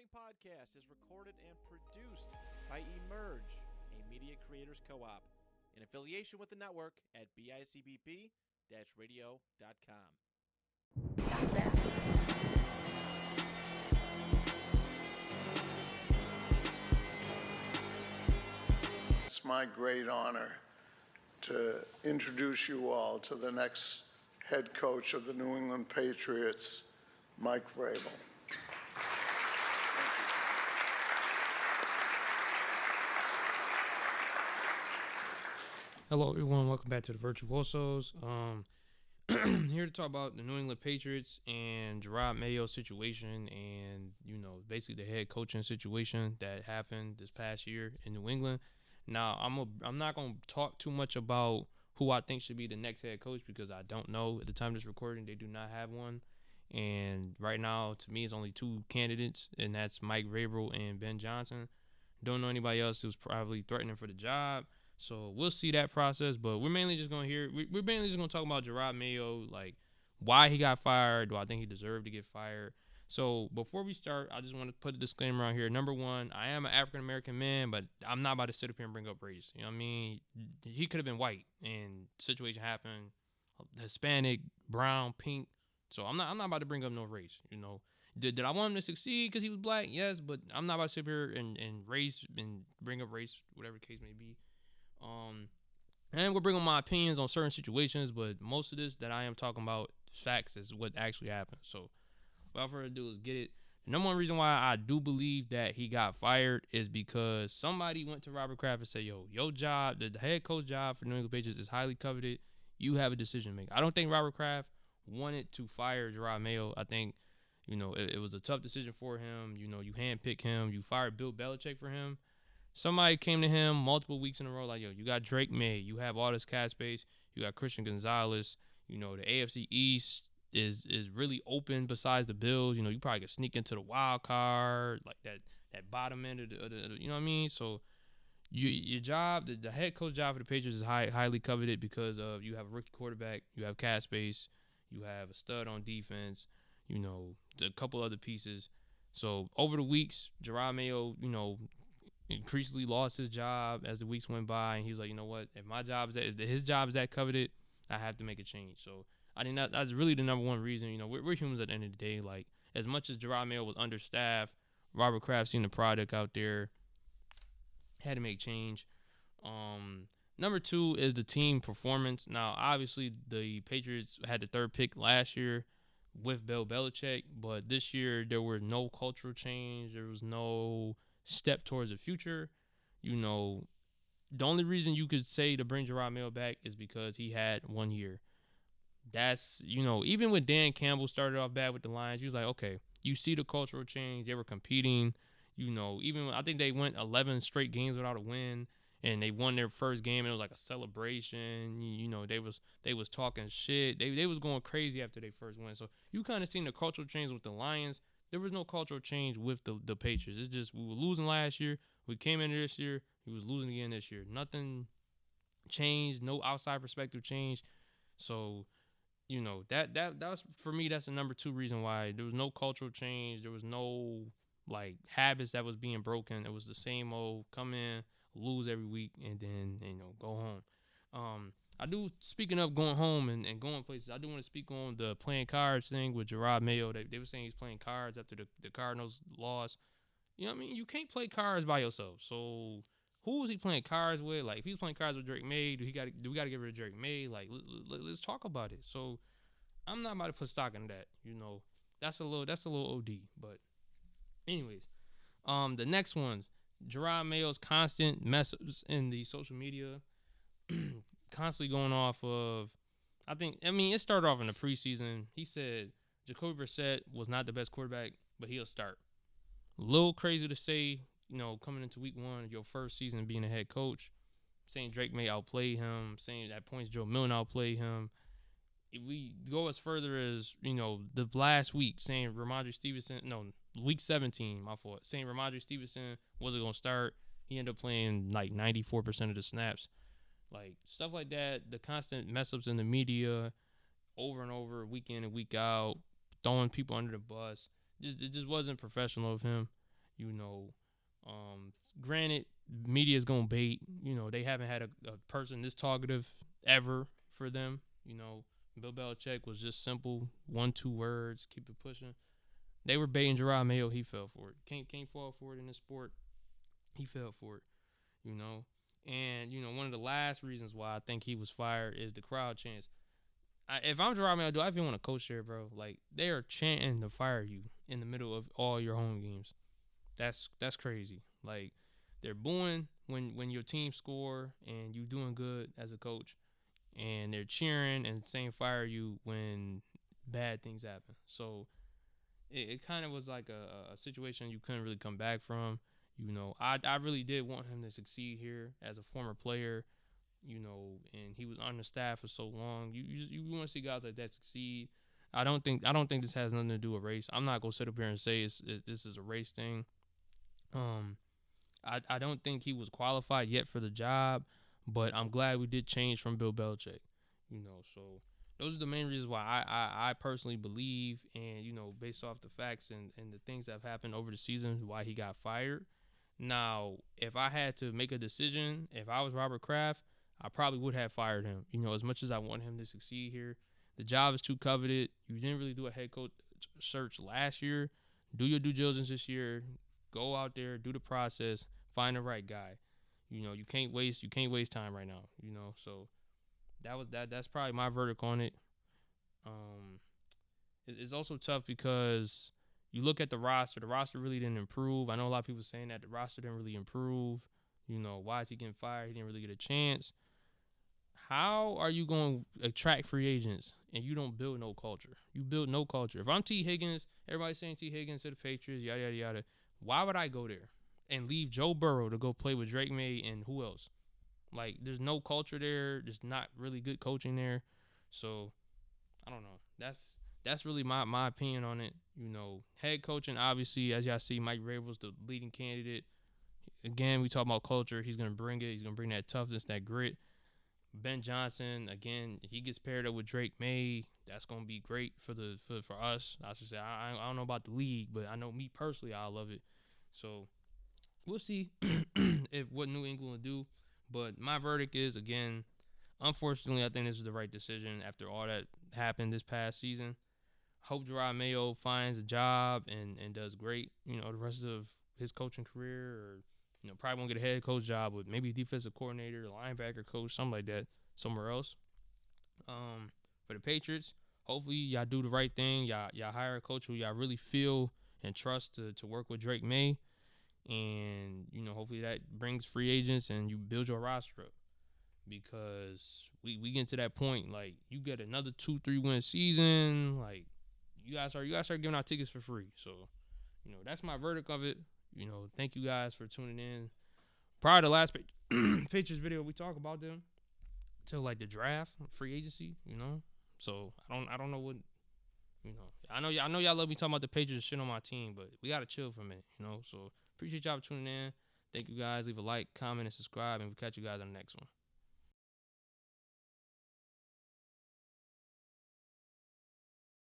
following podcast is recorded and produced by Emerge, a media creators co-op, in affiliation with the network at bicbp-radio.com. It's my great honor to introduce you all to the next head coach of the New England Patriots, Mike Vrabel. Hello, everyone. Welcome back to the Virtuosos. Here to talk about the New England Patriots and Jerod Mayo situation and, basically the head coaching situation that happened this past year in New England. Now, I'm not going to talk too much about who I think should be the next head coach because I don't know. At the time of this recording, they do not have one. And right now, to me, it's only two candidates, and that's Mike Vrabel and Ben Johnson. Don't know anybody else who's probably threatening for the job. So we'll see that process, but we're mainly just going to talk about Jerod Mayo, like why he got fired. Do I think he deserved to get fired? So before we start, I just want to put a disclaimer out here. Number one, I am an African-American man, but I'm not about to sit up here and bring up race. You know what I mean? He could have been white and the situation happened, Hispanic, brown, pink. So I'm not about to bring up no race, Did I want him to succeed because he was black? Yes, but I'm not about to sit here and race and bring up race, whatever the case may be. And we'll bring on my opinions on certain situations, but most of this that I am talking about facts is what actually happened. So without further ado, let's get it. The number one reason why I do believe that he got fired is because somebody went to Robert Kraft and said, your job, the head coach job for New England Patriots is highly coveted. You have a decision to make. I don't think Robert Kraft wanted to fire Jerod Mayo. I think, it was a tough decision for him. You handpicked him. You fired Bill Belichick for him. Somebody came to him multiple weeks in a row like, you got Drake May. You have all this cap space. You got Christian Gonzalez. The AFC East is really open besides the Bills. You probably could sneak into the wild card, like that bottom end of the you know what I mean? So your job, the head coach job for the Patriots is highly coveted because of you have a rookie quarterback, you have cap space, you have a stud on defense, a couple other pieces. So over the weeks, Jerod Mayo, increasingly lost his job as the weeks went by, and he was like, you know what? If his job is that coveted, I have to make a change. So I think that's really the number one reason. We're humans at the end of the day. Like as much as Jerod Mayo was understaffed, Robert Kraft seen the product out there, had to make change. Number two is the team performance. Now, obviously, the Patriots had the third pick last year with Bill Belichick, but this year there was no cultural change. There was no step towards the future. The only reason you could say to bring Jerod Mayo back is because he had 1 year. That's, even when Dan Campbell started off bad with the Lions, he was like, okay, you see the cultural change. They were competing, even I think they went 11 straight games without a win, and they won their first game, and it was like a celebration. They was talking shit. They was going crazy after they first win. So you kind of seen the cultural change with the Lions. There was no cultural change with the Patriots. It's just we were losing last year. We came into this year. We was losing again this year. Nothing changed. No outside perspective changed. So, that was, for me, that's the number two reason why there was no cultural change. There was no, habits that was being broken. It was the same old come in, lose every week, and then, go home. Speaking of going home and going places, I do want to speak on the playing cards thing with Jerod Mayo. They were saying he's playing cards after the Cardinals lost. You know what I mean? You can't play cards by yourself. So who is he playing cards with? Like, if he's playing cards with Drake May, do we got to get rid of Drake May? Like, let's talk about it. So I'm not about to put stock in that. That's a little OD. But anyways, the next one's Jerod Mayo's constant mess-ups in the social media. Constantly going off of, it started off in the preseason. He said Jacoby Brissett was not the best quarterback, but he'll start. A little crazy to say, coming into week one, your first season being a head coach, saying Drake may outplay him, saying at points Joe Milton outplay him. If we go as further as, the last week, saying week 17, my fault, saying Ramondre Stevenson wasn't going to start. He ended up playing like 94% of the snaps. Like, stuff like that, the constant mess-ups in the media over and over, week in and week out, throwing people under the bus. It just wasn't professional of him. You know, granted, media is gonna bait. You know, they haven't had a person this talkative ever for them. You know, Bill Belichick was just simple 1-2 words, keep it pushing. They were baiting Jerod Mayo. He fell for it. Can't fall for it in this sport. He fell for it. You know, and you know, one of the last reasons why I think he was fired is the crowd chants. If I'm Jerod Mayo, do I even want to coach there, bro? Like, they are chanting to fire you in the middle of all your home games. That's crazy. Like, they're booing when your team score and you doing good as a coach, and they're cheering and saying fire you when bad things happen. So it kind of was like a situation you couldn't really come back from. You know, I really did want him to succeed here as a former player. You know, and he was on the staff for so long. You want to see guys like that succeed. I don't think this has nothing to do with race. I'm not gonna sit up here and say this is a race thing. I don't think he was qualified yet for the job, but I'm glad we did change from Bill Belichick. You know, so those are the main reasons why I personally believe, and you know, based off the facts and the things that have happened over the season, why he got fired. Now, if I had to make a decision, if I was Robert Kraft, I probably would have fired him. You know, as much as I want him to succeed here, the job is too coveted. You didn't really do a head coach search last year. Do your due diligence this year. Go out there, do the process, find the right guy. You know, you can't waste time right now. You know, so that's probably my verdict on it. It's also tough because you look at the roster. The roster really didn't improve. I know a lot of people saying that the roster didn't really improve. You know, why is he getting fired? He didn't really get a chance. How are you going to attract free agents and you don't build no culture? You build no culture. If I'm T. Higgins, everybody's saying T. Higgins to the Patriots, yada, yada, yada. Why would I go there and leave Joe Burrow to go play with Drake May and who else? Like, there's no culture there. There's not really good coaching there. So, I don't know. That's really my opinion on it. You know, head coaching, obviously, as y'all see, Mike Vrabel's the leading candidate. Again, we talk about culture. He's going to bring it. He's going to bring that toughness, that grit. Ben Johnson, again, he gets paired up with Drake May. That's going to be great for us. I should say, I don't know about the league, but I know me personally, I love it. So we'll see if what New England will do. But my verdict is, again, unfortunately, I think this is the right decision after all that happened this past season. Hope Jerod Mayo finds a job and does great, you know, the rest of his coaching career, or you know, probably won't get a head coach job, but maybe defensive coordinator, linebacker coach, something like that, somewhere else. For the Patriots, hopefully y'all do the right thing. Y'all hire a coach who y'all really feel and trust to work with Drake May, and you know, hopefully that brings free agents and you build your roster up, because we get to that point, like, you get another 2-3 win season, like you guys start giving out tickets for free. So, you know, that's my verdict of it. You know, thank you guys for tuning in. Prior to the last Patriots video, we talk about them till like the draft, free agency. You know, so I don't know what, you know. I know y'all love me talking about the Patriots shit on my team, but we gotta chill for a minute. You know, so appreciate y'all for tuning in. Thank you guys. Leave a like, comment, and subscribe, and we'll catch you guys on the next one.